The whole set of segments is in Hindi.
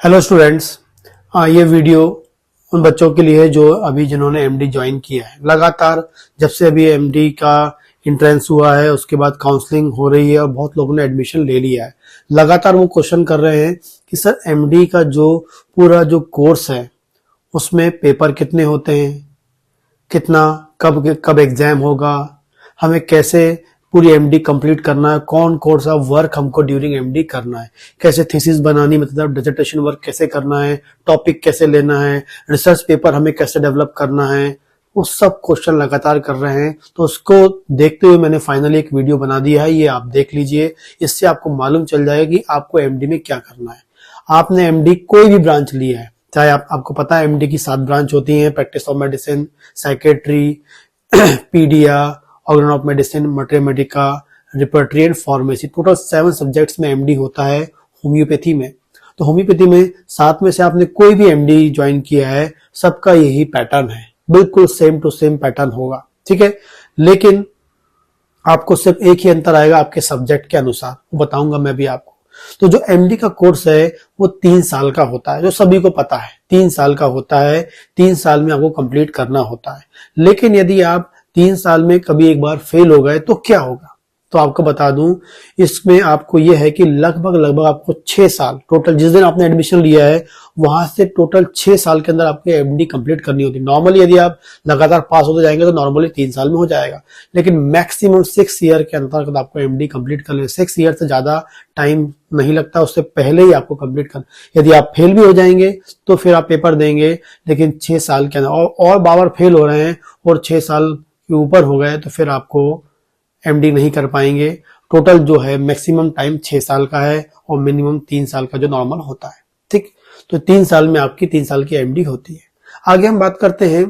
Hello students. ये वीडियो उन बच्चों के लिए है जो अभी जिन्होंने एमडी ज्वाइन किया है। लगातार जब से अभी एमडी का एंट्रेंस हुआ है उसके बाद काउंसलिंग हो रही है और बहुत लोगों ने एडमिशन ले लिया है। लगातार वो क्वेश्चन कर रहे हैं कि सर एमडी का जो पूरा जो कोर्स है उसमें पेपर कितने होते हैं, कितना कब कब एग्जाम होगा, हमें कैसे पूरी एमडी कंप्लीट करना है, कौन कौन सा वर्क हमको ड्यूरिंग एमडी करना है, कैसे थीसिस बनानी मतलब डिसर्टेशन वर्क कैसे करना है, टॉपिक कैसे लेना है, रिसर्च पेपर हमें कैसे डेवलप करना है, वो सब क्वेश्चन लगातार कर रहे हैं। तो उसको देखते हुए मैंने फाइनली एक वीडियो बना दिया है, ये आप देख लीजिए। इससे आपको मालूम चल जाएगा कि आपको एमडी में क्या करना है। आपने एमडी कोई भी ब्रांच लिया है, चाहे आपको पता है एमडी की 7 ब्रांच होती हैं, practice of medicine, psychiatry, pedia, organ of medicine, मैथमेटिका, repertory and pharmacy. Total 7 subjects में एमडी होता है होम्योपैथी में। तो होम्योपैथी में 7 में से आपने कोई भी एमडी ज्वाइन किया है, सबका यही पैटर्न है, बिल्कुल सेम टू सेम पैटर्न होगा, ठीक है। लेकिन आपको सिर्फ एक ही अंतर आएगा आपके सब्जेक्ट के अनुसार, वो बताऊंगा मैं भी आपको। तो जो एमडी का कोर्स है वो 3 साल का होता है, जो सभी को पता है 3 साल का होता है। 3 साल में आपको कंप्लीट करना होता है। लेकिन यदि आप 3 साल में कभी एक बार फेल हो गए तो क्या होगा, तो आपको बता दूं, इसमें आपको यह है कि लगभग आपको 6 साल टोटल, जिस दिन आपने एडमिशन लिया है वहां से टोटल 6 साल के अंदर आपको एमडी कंप्लीट करनी होती है। नॉर्मली यदि आप लगातार पास होते जाएंगे तो नॉर्मली 3 साल में हो जाएगा, लेकिन मैक्सिमम 6 ईयर के अंतर्गत आपको एमडी कंप्लीट कर लेना। 6 ईयर से ज्यादा टाइम नहीं लगता, उससे पहले ही आपको कंप्लीट करना। यदि आप फेल भी हो जाएंगे तो फिर आप पेपर देंगे, लेकिन 6 साल के अंदर और बार फेल हो रहे हैं और 6 साल के ऊपर हो गए तो फिर आपको एमडी नहीं कर पाएंगे। टोटल जो है मैक्सिमम टाइम 6 साल का है और मिनिमम 3 साल का जो नॉर्मल होता है, ठीक। तो 3 साल में आपकी 3 साल की एमडी होती है। आगे हम बात करते हैं,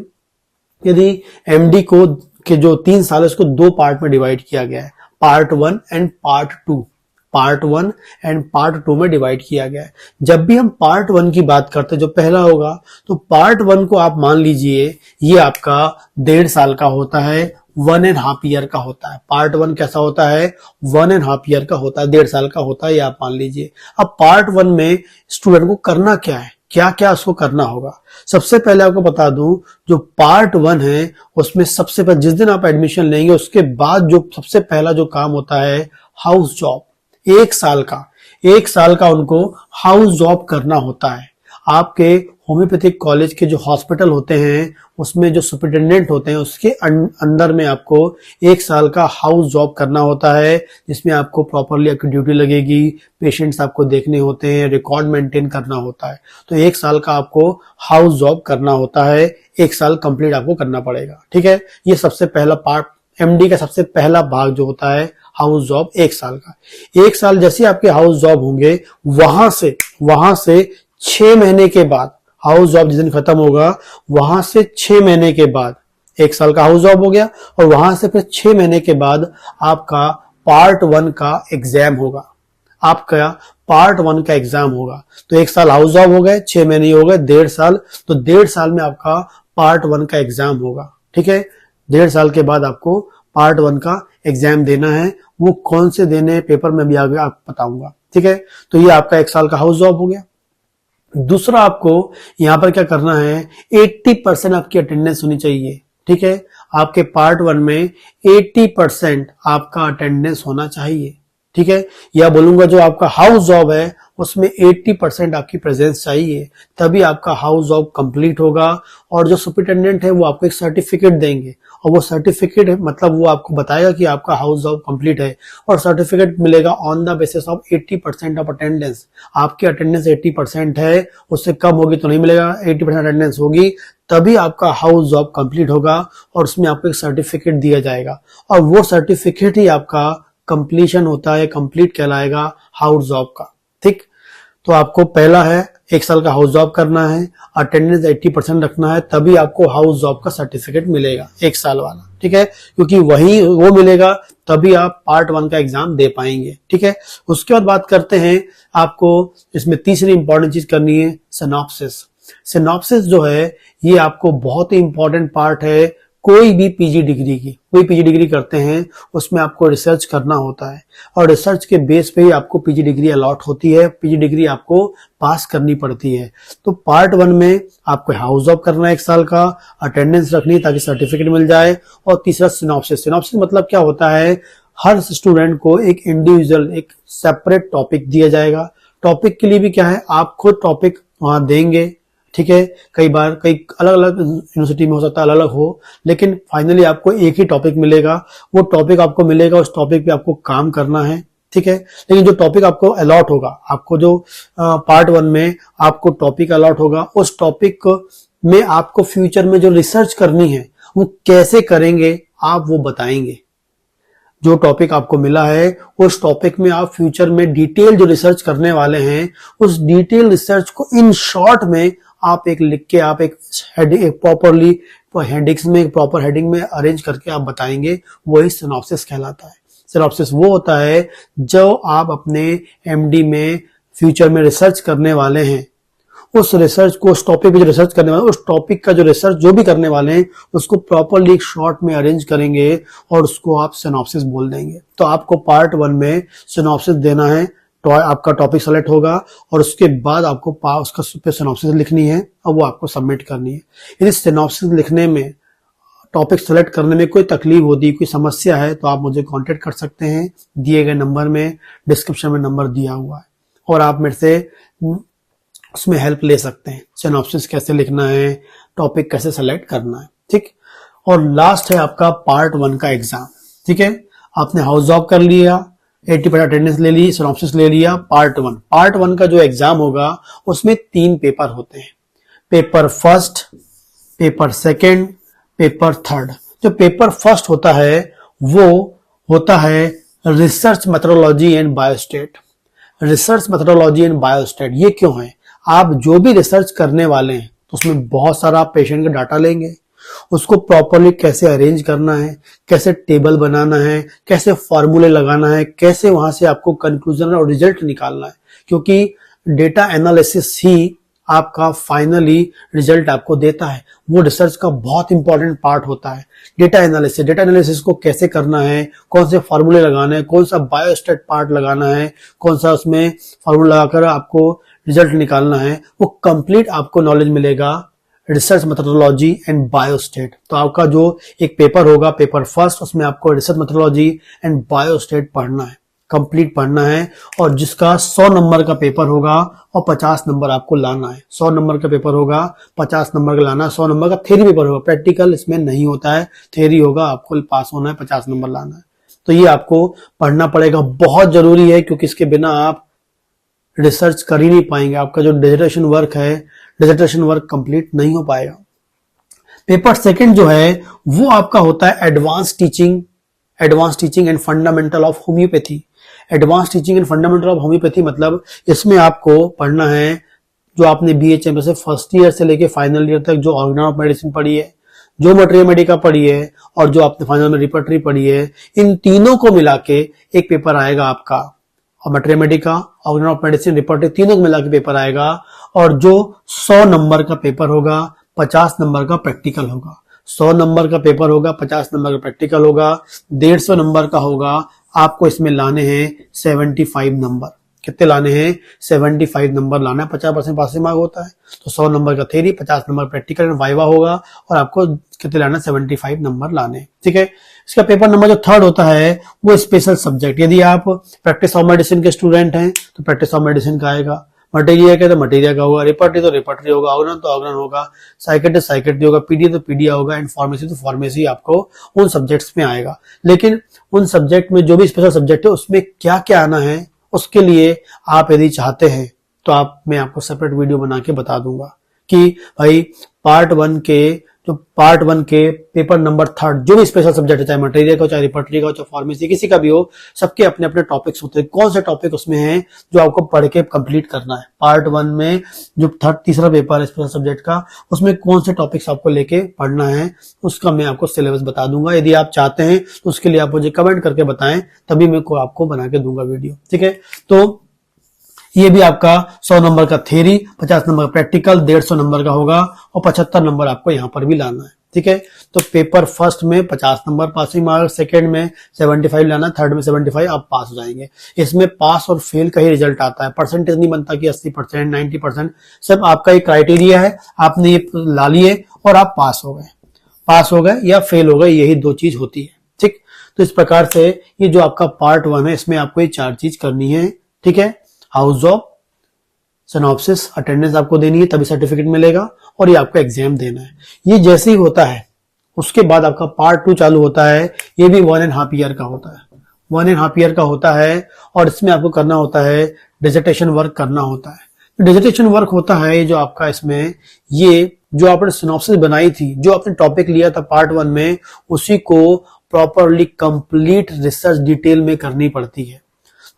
यदि एमडी को के जो 3 साल है उसको 2 पार्ट में डिवाइड किया गया है, part 1 and part 2। Part 1 and part 2 में डिवाइड किया गया है। जब भी हम पार्ट 1 की बात करते हैं, जो पहला होगा, तो पार्ट 1 को आप मान लीजिए ये आपका 1.5 साल का होता है, 1.5 ईयर का होता है। पार्ट 1 कैसा होता है, 1.5 ईयर का होता है, 1.5 साल का होता है, ये आप मान लीजिए। अब पार्ट 1 में स्टूडेंट को करना क्या है, क्या क्या उसको करना होगा। सबसे पहले आपको बता दूं, जो पार्ट 1 है उसमें सबसे पहले जिस दिन आप एडमिशन लेंगे उसके बाद जो सबसे पहला जो काम होता है हाउस जॉब। 1 साल का उनको हाउस जॉब करना होता है। आपके होम्योपैथिक कॉलेज के जो हॉस्पिटल होते हैं उसमें जो सुपरिटेंडेंट होते हैं उसके अंदर में आपको 1 साल का हाउस जॉब करना होता है, जिसमें आपको प्रॉपरली आपकी ड्यूटी लगेगी, पेशेंट्स आपको देखने होते हैं, रिकॉर्ड मेंटेन करना होता है। तो 1 साल का आपको हाउस जॉब करना होता है, 1 साल कंप्लीट आपको करना पड़ेगा, ठीक है। ये सबसे पहला पार्ट, एमडी का सबसे पहला भाग जो होता है हाउस जॉब 1 साल का। 1 साल जैसे आपके हाउस जॉब होंगे, वहां से 6 महीने के बाद, हाउस जॉब जिस दिन खत्म होगा वहां से 6 महीने के बाद 1 साल का हाउस जॉब हो गया, और वहां से फिर 6 महीने के बाद आपका पार्ट 1 का एग्जाम होगा। आपका पार्ट 1 का एग्जाम होगा। तो 1 साल हाउस जॉब हो गए, 6 महीने हो गए, 1.5 साल। तो 1.5 साल में आपका पार्ट 1 का एग्जाम होगा, ठीक है। 1.5 साल के बाद आपको पार्ट 1 का एग्जाम देना है। वो कौन से देने पेपर में भी आगे आपको बताऊंगा, ठीक है। तो ये आपका 1 साल का हाउस जॉब हो गया। दूसरा आपको यहां पर क्या करना है, 80% आपकी अटेंडेंस होनी चाहिए, ठीक है। आपके पार्ट 1 में 80% आपका अटेंडेंस होना चाहिए, ठीक है। या बोलूंगा जो आपका हाउस जॉब है उसमें 80% आपकी प्रेजेंस चाहिए, तभी आपका हाउस जॉब कंप्लीट होगा। और जो सुपरिटेंडेंट है वो आपको एक सर्टिफिकेट देंगे, और वो सर्टिफिकेट है मतलब वो आपको बताएगा कि आपका हाउस जॉब कंप्लीट है, और सर्टिफिकेट मिलेगा on the basis of 80% of attendance. आपकी अटेंडेंस 80% है, उससे कम होगी तो नहीं मिलेगा, 80% अटेंडेंस होगी तभी आपका हाउस जॉब कंप्लीट होगा, और उसमें आपको एक सर्टिफिकेट दिया जाएगा, और वो सर्टिफिकेट ही आपका कंप्लीशन होता है, कंप्लीट कहलाएगा हाउस जॉब का, ठीक। तो आपको पहला है 1 साल का हाउस जॉब करना है, अटेंडेंस 80% रखना है, तभी आपको हाउस जॉब का सर्टिफिकेट मिलेगा 1 साल वाला, ठीक है। क्योंकि वही वो मिलेगा तभी आप पार्ट 1 का एग्जाम दे पाएंगे, ठीक है। उसके बाद बात करते हैं, आपको इसमें तीसरी इंपॉर्टेंट चीज करनी है सिनॉप्सिस। सिनॉप्सिस जो है ये आपको बहुत ही इंपॉर्टेंट पार्ट है कोई भी पीजी डिग्री करते हैं उसमें आपको रिसर्च करना होता है और रिसर्च के बेस पे ही आपको पीजी डिग्री अलॉट होती है, पीजी डिग्री आपको पास करनी पड़ती है। तो पार्ट 1 में आपको हाउस जॉब करना है 1 साल का, अटेंडेंस रखनी है ताकि सर्टिफिकेट मिल जाए, और तीसरा सिनॉप्सिस मतलब क्या होता है, हर स्टूडेंट को एक इंडिविजुअल एक सेपरेट टॉपिक दिया जाएगा। टॉपिक के लिए भी क्या है, आप खुद टॉपिक वहां देंगे, ठीक है। कई बार कई अलग अलग यूनिवर्सिटी में हो सकता है अलग अलग हो, लेकिन फाइनली आपको एक ही टॉपिक मिलेगा। वो टॉपिक आपको मिलेगा, उस टॉपिक पे आपको काम करना है, ठीक है। लेकिन जो टॉपिक आपको अलॉट होगा, आपको जो पार्ट 1 में आपको टॉपिक अलॉट होगा, उस टॉपिक में आपको फ्यूचर में जो रिसर्च करनी है वो कैसे करेंगे आप वो बताएंगे। जो टॉपिक आपको मिला है उस टॉपिक में आप फ्यूचर में डिटेल जो रिसर्च करने वाले हैं, उस डिटेल रिसर्च को इन शॉर्ट में आप एक लिख के आप एक प्रॉपरली हेडिंग्स में एक प्रॉपर हेडिंग में अरेंज करके आप बताएंगे, वही सिनॉप्सिस कहलाता है। सिनॉप्सिस वो होता है जो आप अपने एमडी में फ्यूचर में रिसर्च करने वाले हैं, उस रिसर्च को, उस टॉपिक पे जो रिसर्च करने वाले, उस टॉपिक का जो रिसर्च जो भी करने वाले हैं उसको प्रॉपरली एक शॉर्ट में अरेंज करेंगे और उसको आप सिनॉप्सिस बोल देंगे। तो आपको पार्ट 1 में सिनॉप्सिस देना है, तो आपका टॉपिक सेलेक्ट होगा और उसके बाद आपको उसका पे सिनॉप्सिस लिखनी है और वो आपको सबमिट करनी है। यदि सिनॉप्सिस लिखने में, टॉपिक सेलेक्ट करने में कोई तकलीफ होती है, कोई समस्या है, तो आप मुझे कांटेक्ट कर सकते हैं, दिए गए नंबर में, डिस्क्रिप्शन में नंबर दिया हुआ है, और आप मेरे से उसमें हेल्प ले सकते हैं। सिनॉप्सिस कैसे लिखना है, टॉपिक कैसे सेलेक्ट करना है, ठीक। और लास्ट है आपका पार्ट 1 का एग्जाम, ठीक है। आपने हाउस जॉब कर लिया, 80% अटेंडेंस ले ली, सिनॉप्सिस ले लिया। पार्ट 1 का जो एग्जाम होगा उसमें 3 पेपर होते हैं, paper first, paper second, paper third. जो पेपर फर्स्ट होता है वो होता है research methodology and biostat. Research methodology and biostat ये क्यों है, आप जो भी रिसर्च करने वाले हैं तो उसमें बहुत सारा पेशेंट का डाटा लेंगे, उसको प्रॉपरली कैसे अरेंज करना है, कैसे टेबल बनाना है, कैसे फॉर्मूले लगाना है, कैसे वहां से आपको कंक्लूजन और रिजल्ट निकालना है, क्योंकि डेटा एनालिसिस ही आपका फाइनली रिजल्ट आपको देता है। वो रिसर्च का बहुत इंपॉर्टेंट पार्ट होता है डेटा एनालिसिस को कैसे करना है, कौन से फॉर्मूले लगाना है, कौन सा बायोस्टेट पार्ट लगाना है, कौन सा उसमें फॉर्मूला लगाकर आपको रिजल्ट निकालना है, वो कंप्लीट आपको नॉलेज मिलेगा रिसर्च मेथोडोलॉजी एंड बायोस्टेट। तो आपका जो एक पेपर होगा, पेपर फर्स्ट, उसमें आपको रिसर्च मेथोडोलॉजी एंड बायोस्टेट पढ़ना है, कंप्लीट पढ़ना है, और जिसका 100 नंबर का पेपर होगा और 50 नंबर आपको लाना है। 100 नंबर का पेपर होगा, 50 नंबर का लाना है। 100 नंबर का थ्योरी पेपर होगा, प्रैक्टिकल इसमें नहीं होता है, थ्योरी होगा, आपको पास होना है, 50 नंबर लाना है। तो ये आपको पढ़ना पड़ेगा, बहुत जरूरी है, क्योंकि इसके बिना आप रिसर्च कर ही नहीं पाएंगे। आपका जो डिसर्टेशन वर्क कंप्लीट नहीं हो पाएगा। पेपर सेकंड जो है वो आपका होता है advance teaching and fundamental of homeopathy. Advance teaching and fundamental of homeopathy मतलब इसमें आपको पढ़ना है जो आपने बीएचएम से फर्स्ट ईयर से लेके फाइनल ईयर तक जो ऑर्गन ऑफ मेडिसिन पढ़ी है, जो मटेरियल मेडिका पढ़ी है, और जो आपने फाइनल में रिपर्टरी पढ़ी है, इन तीनों को मिला के एक पेपर आएगा आपका, और material Medica, organ of medicine, repertory, तीनों को मिला के पेपर आएगा। और जो 100 नंबर का पेपर होगा, 50 नंबर का प्रैक्टिकल होगा। 100 नंबर का पेपर होगा, 50 नंबर का प्रैक्टिकल होगा, 150 नंबर का होगा। आपको इसमें लाने हैं 75 नंबर। कितने लाने हैं? 75 नंबर लाना है। 50% पासिंग मार्क होता है, तो 100 नंबर का theory, 50 number practical and viva होगा, और आपको कितने लाना है? 75 नंबर लाने, ठीक है। इसका पेपर नंबर जो थर्ड होता है वो स्पेशल सब्जेक्ट। यदि आप प्रैक्टिस ऑफ मेडिसिन के स्टूडेंट हैं तो प्रैक्टिस ऑफ मेडिसिन का आएगा, मटेरिया का तो मटेरिया का होगा, रिपर्टरी तो रिपर्टरी होगा, ऑर्गन तो ऑर्गन होगा, साइकेट्री होगा, पीडी तो पीडिया होगा, एंड फार्मेसी तो फार्मेसी आपको उन सब्जेक्ट्स में आएगा। लेकिन उन सब्जेक्ट में जो भी स्पेशल सब्जेक्ट है उसमें क्या क्या आना है, उसके लिए आप यदि चाहते हैं तो मैं आपको सेपरेट वीडियो बना के बता दूंगा कि भाई पार्ट 1 के पेपर नंबर थर्ड जो भी स्पेशल सब्जेक्ट है, चाहे मटेरियल का हो, चाहे रिपर्टरी का हो, चाहे फार्मेसी, किसी का भी हो, सबके अपने अपने टॉपिक्स होते हैं। कौन से टॉपिक उसमें हैं जो आपको पढ़ के कंप्लीट करना है। पार्ट 1 में जो तीसरा पेपर है स्पेशल सब्जेक्ट का, उसमें कौन से टॉपिक्स आपको लेके पढ़ना है, उसका मैं आपको सिलेबस बता दूंगा। यदि आप चाहते हैं तो उसके लिए आप मुझे कमेंट करके बताएं, तभी मैं आपको बना के दूंगा वीडियो, ठीक है। तो ये भी आपका 100 नंबर का थ्योरी, 50 नंबर का प्रैक्टिकल, 150 नंबर का होगा, और 75 नंबर आपको यहां पर भी लाना है। ठीक है। तो पेपर फर्स्ट में 50 नंबर पासिंग मार्क्स, सेकंड में 75 लाना, थर्ड में 75, आप पास हो जाएंगे। इसमें पास और फेल का ही रिजल्ट आता है, परसेंटेज नहीं बनता कि 80%, 90%, सब आपका एक क्राइटेरिया है, आपने ये ला लिए और आप पास हो गए या फेल हो गए, यही दो चीज होती है। ठीक, तो इस प्रकार से ये जो आपका पार्ट 1 है, इसमें आपको ये 4 चीज करनी है। ठीक है, हाउस ऑफ, सिनॉप्सिस, अटेंडेंस आपको देनी है तभी सर्टिफिकेट मिलेगा, और ये आपको एग्जाम देना है। ये जैसे ही होता है उसके बाद आपका पार्ट 2 चालू होता है। ये भी 1.5 ईयर का होता है, 1.5 ईयर का होता है, और इसमें आपको करना होता है डिसर्टेशन वर्क करना होता है। डिसर्टेशन वर्क होता है जो आपका इसमें, ये जो आपने सिनॉप्सिस बनाई थी, जो आपने टॉपिक लिया था पार्ट 1 में, उसी को प्रॉपरली कंप्लीट रिसर्च डिटेल में करनी पड़ती है,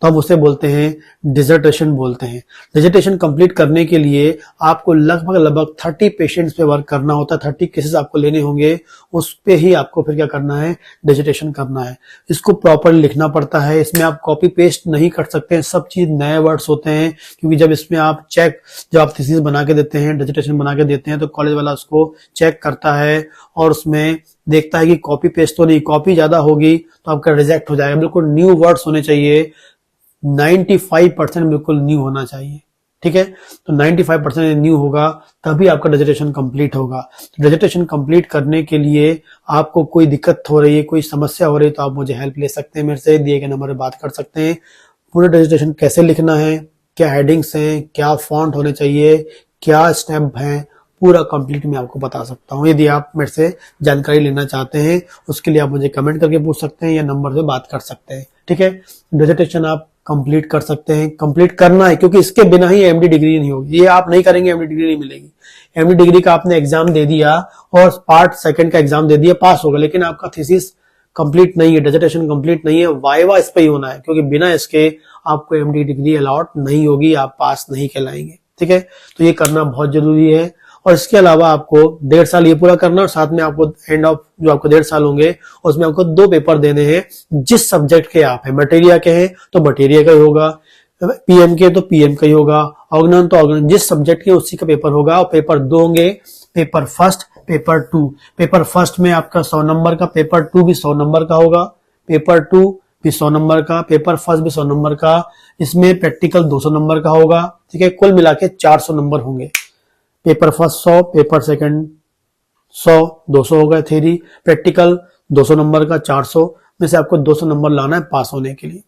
तो हम उसे बोलते हैं डिसर्टेशन बोलते हैं। डिसर्टेशन कंप्लीट करने के लिए आपको लगभग 30 पेशेंट्स पे वर्क करना होता है, 30 केसेस आपको लेने होंगे, उस पे ही आपको फिर क्या करना है, डिसर्टेशन करना है। इसको प्रॉपरली लिखना पड़ता है, इसमें आप कॉपी पेस्ट नहीं कर सकते हैं, सब चीज नए वर्ड्स होते हैं, क्योंकि जब इसमें आप जब आप थीसिस बना के देते हैं, डिसर्टेशन बना के देते हैं, तो कॉलेज वाला उसको चेक करता है और उसमें देखता है कि कॉपी पेस्ट तो नहीं, कॉपी ज्यादा होगी तो आपका रिजेक्ट हो जाएगा। बिल्कुल न्यू वर्ड्स होने चाहिए, 95% बिल्कुल न्यू होना चाहिए। ठीक है, तो 95% न्यू होगा तभी आपका डिसर्टेशन कंप्लीट होगा। तो डिसर्टेशन कंप्लीट करने के लिए आपको कोई दिक्कत हो रही है, कोई समस्या हो रही है, तो आप मुझे हेल्प ले सकते हैं, मेरे से दिए गए नंबर पर बात कर सकते हैं। पूरा डिसर्टेशन कैसे लिखना है, क्या हेडिंग्स हैं, क्या फॉन्ट होने चाहिए, क्या स्टेप हैं, पूरा कंप्लीट मैं आपको बता सकता हूँ। यदि आप मेरे से जानकारी लेना चाहते हैं, उसके लिए आप मुझे कमेंट करके पूछ सकते हैं या नंबर से बात कर सकते हैं। ठीक है, डिसर्टेशन आप कंप्लीट कर सकते हैं, कंप्लीट करना है, क्योंकि इसके बिना ही एमडी डिग्री नहीं होगी। ये आप नहीं करेंगे एमडी डिग्री नहीं मिलेगी। एमडी डिग्री का आपने एग्जाम दे दिया और पार्ट 2 का एग्जाम दे दिया, पास हो गए, लेकिन आपका थीसिस कंप्लीट नहीं है, डिसर्टेशन कंप्लीट नहीं है, वाइवा इस पे ही होना है, क्योंकि बिना इसके आपको एमडी डिग्री अलॉट नहीं होगी, आप पास नहीं कहलाएंगे। ठीक है, तो ये करना बहुत जरूरी है। और इसके अलावा आपको 1.5 साल ये पूरा करना, और साथ में आपको एंड ऑफ जो आपको 1.5 साल होंगे उसमें आपको 2 पेपर देने हैं। जिस सब्जेक्ट के आप हैं, मटेरिया के हैं तो मटेरिया का ही होगा, पीएम के तो पीएम का ही होगा, ऑर्गेनन तो ऑर्गेनन, जिस सब्जेक्ट के उसी का पेपर होगा। और पेपर 2 होंगे, paper first, paper 2। Paper first में आपका 100 नंबर का, पेपर 2 भी 100 नंबर का होगा, पेपर 2 भी 100 नंबर का, पेपर फर्स्ट भी 100 नंबर का। इसमें प्रैक्टिकल 200 नंबर का होगा। ठीक है, कुल मिला के 400 नंबर होंगे। पेपर फर्स्ट 100, पेपर सेकंड 100, 200 हो गए थ्योरी, प्रैक्टिकल 200 नंबर का, 400 में से आपको 200 नंबर लाना है पास होने के लिए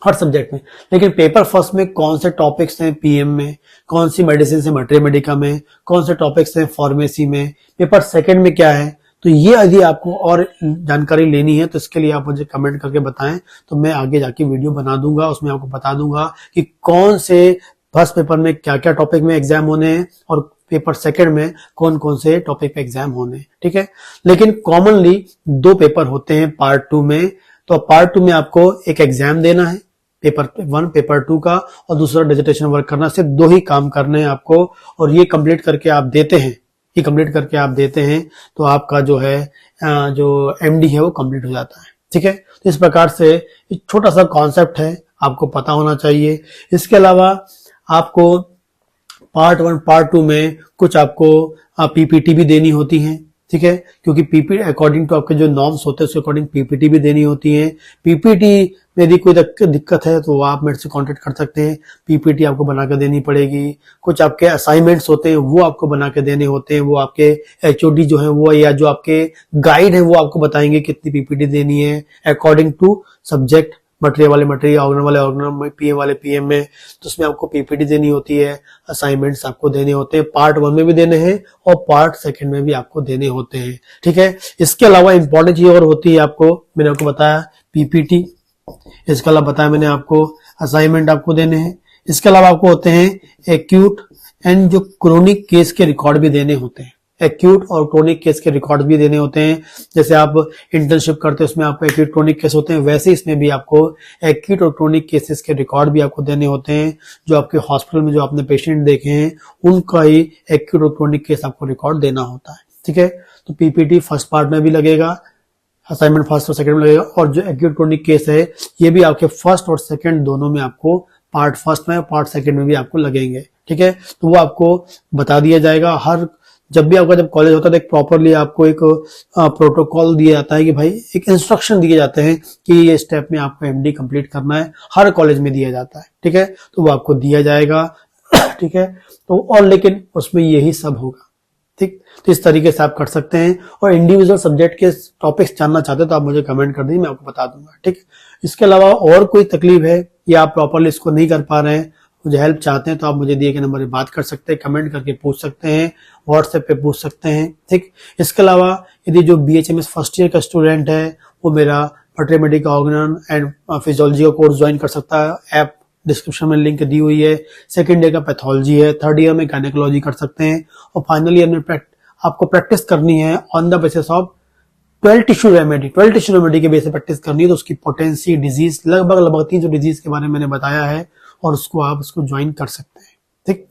हर सब्जेक्ट में। लेकिन पेपर फर्स्ट में कौन से टॉपिक्स हैं पीएम में, कौन सी मेडिसिन है मटेरिया मेडिका में, कौन से टॉपिक्स हैं फार्मेसी में, पेपर सेकंड में क्या है, तो ये यदि आपको और जानकारी लेनी है तो इसके लिए आप मुझे कमेंट करके बताएं, तो मैं आगे जाके वीडियो बना दूंगा, उसमें आपको बता दूंगा कि कौन से फर्स्ट पेपर में क्या क्या टॉपिक में एग्जाम होने हैं और पेपर सेकंड में कौन कौन से टॉपिक पे एग्जाम होने हैं। ठीक है, लेकिन कॉमनली 2 पेपर होते हैं पार्ट 2 में। तो पार्ट 2 में आपको एक एग्जाम देना है, पेपर 1 पेपर 2 का, और दूसरा डिसर्टेशन वर्क करना। सिर्फ 2 ही काम करने हैं आपको, और ये कंप्लीट करके आप देते हैं, ये कंप्लीट करके आप देते हैं तो आपका जो है जो एमडी है वो कंप्लीट हो जाता है। ठीक है, तो इस प्रकार से एक छोटा सा कॉन्सेप्ट है, आपको पता होना चाहिए। इसके अलावा आपको पार्ट 1 पार्ट 2 में कुछ आपको पीपीटी भी देनी होती है। ठीक है, क्योंकि पीपीटी अकॉर्डिंग टू आपके जो नॉर्म्स होते हैं उसके अकॉर्डिंग पीपीटी भी देनी होती है। पीपीटी में यदि कोई दिक्कत है तो आप मेरे से कांटेक्ट कर सकते हैं, पीपीटी आपको बना के देनी पड़ेगी। कुछ आपके असाइनमेंट्स होते हैं वो आपको बना के देने होते हैं, वो आपके एचओडी जो है वो या जो आपके गाइड है वो आपको बताएंगे कितनी पीपीटी देनी है अकॉर्डिंग टू सब्जेक्ट। मटेरियल वाले मटेरियल, ऑर्गेनल वाले ऑर्गेनल, पीएम वाले पीएम में, तो उसमें आपको पीपीटी देनी होती है, असाइनमेंट्स आपको देने होते हैं, पार्ट 1 में भी देने हैं और पार्ट 2 में भी आपको देने होते हैं। ठीक है, इसके अलावा इंपॉर्टेंट चीज और होती है आपको, मैंने आपको बताया पीपीटी, इसके अलावा बताया मैंने आपको असाइनमेंट आपको देने हैं। इसके अलावा आपको होते हैं एक्यूट एंड जो क्रोनिक केस के रिकॉर्ड भी देने होते हैं, एक्यूट और क्रोनिक केस के रिकॉर्ड भी देने होते हैं। जैसे आप इंटर्नशिप करते हैं उसमें आपको एक्यूट क्रोनिक केस होते हैं, वैसे इसमें भी आपको एक्यूट और क्रोनिक केसेस के रिकॉर्ड भी आपको देने होते हैं। जो आपके हॉस्पिटल में जो आपने पेशेंट देखे हैं उनका ही एक्यूट और क्रोनिक केस आपको रिकॉर्ड देना होता है। ठीक है, तो पीपीटी फर्स्ट पार्ट में भी लगेगा, असाइनमेंट फर्स्ट और सेकंड में लगेगा, और जो एक्यूट क्रोनिक केस है ये भी आपके फर्स्ट और सेकंड दोनों में आपको पार्ट फर्स्ट में पार्ट सेकंड में भी आपको लगेंगे। ठीक है, तो वो आपको बता दिया जाएगा, हर जब भी आपका जब कॉलेज होता है तो एक प्रॉपरली आपको एक प्रोटोकॉल दिया जाता है कि भाई एक इंस्ट्रक्शन दिए जाते हैं कि ये स्टेप में आपको एमडी कंप्लीट करना है, हर कॉलेज में दिया जाता है, ठीक है, तो वो आपको दिया जाएगा, ठीक है, तो और लेकिन उसमें यही सब होगा, ठीक, तो इस तरीके से आप कर सकते हैं। और इंडिविजुअल सब्जेक्ट के टॉपिक्स जानना चाहते हैं तो आप मुझे कमेंट कर दीजिए, मैं आपको बता दूंगा, ठीक। इसके अलावा और कोई तकलीफ है या आप प्रॉपरली इसको नहीं कर पा रहे हैं, मुझे हेल्प चाहते हैं तो आप मुझे दिए गए नंबर पर बात कर सकते हैं, कमेंट करके पूछ सकते हैं, व्हाट्सएप पे पूछ सकते हैं, ठीक। इसके अलावा यदि जो BHMS फर्स्ट ईयर का स्टूडेंट है वो मेरा पटरी ऑर्गन एंड फिजियोलॉजी का कोर्स ज्वाइन कर सकता है, ऐप डिस्क्रिप्शन में लिंक दी हुई है। सेकंड ईयर का पैथोलॉजी है, थर्ड ईयर में गायनेकोलॉजी कर सकते हैं, और फाइनल ईयर में आपको प्रैक्टिस करनी है on the basis of 12 tissue remedy के बेस पे प्रैक्टिस करनी है। तो उसकी पोटेंसी डिजीज लगभग 300 डिजीज के बारे में मैंने बताया है और उसको आप उसको ज्वाइन कर सकते हैं, ठीक।